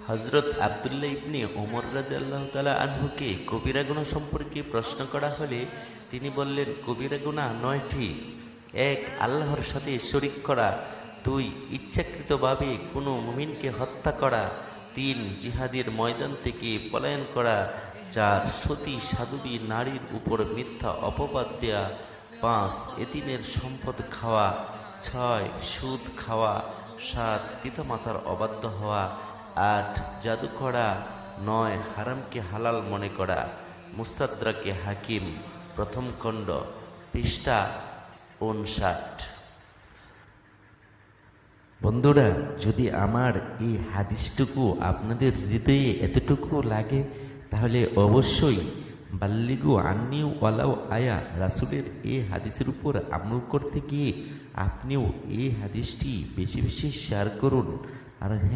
হযরত আব্দুল্লাহ ইবনে ওমর রাদিয়াল্লাহু তাআলা আনহুকে কবিরা গুনাহ সম্পর্কে প্রশ্ন করা হলে তিনি বললেন, কবিরা গুনাহ 9টি। 1. আল্লাহর সাথে শরীক করা। 2. ইচ্ছাকৃতভাবে কোনো মুমিনকে হত্যা করা। 3. জিহাদের ময়দান থেকে পলায়ন করা। 4. সতী সাধবী নারীর উপর মিথ্যা অপবাদ দেয়া। 5. এতিমের সম্পদ খাওয়া। 6. সুদ খাওয়া। 7. পিতামাতার অবাধ্য হওয়া। 8. জাদু করা। 9. হারামকে হালাল মনে করা। মুস্তাদরাকে হাকিম, প্রথম খণ্ড, পৃষ্ঠা 59। বন্ধুরা, যদি আমার এই হাদিসটুকু আপনাদের হৃদয়ে এতটুকু লাগে তাহলে অবশ্যই বাল্লিগু আন্নিউ ওয়ালাউ আয়া রাসূলের এই হাদিসের উপর আমল করতে গিয়ে আপনিও এই হাদিসটি বেশি বেশি শেয়ার করুন। আর হ্যাঁ,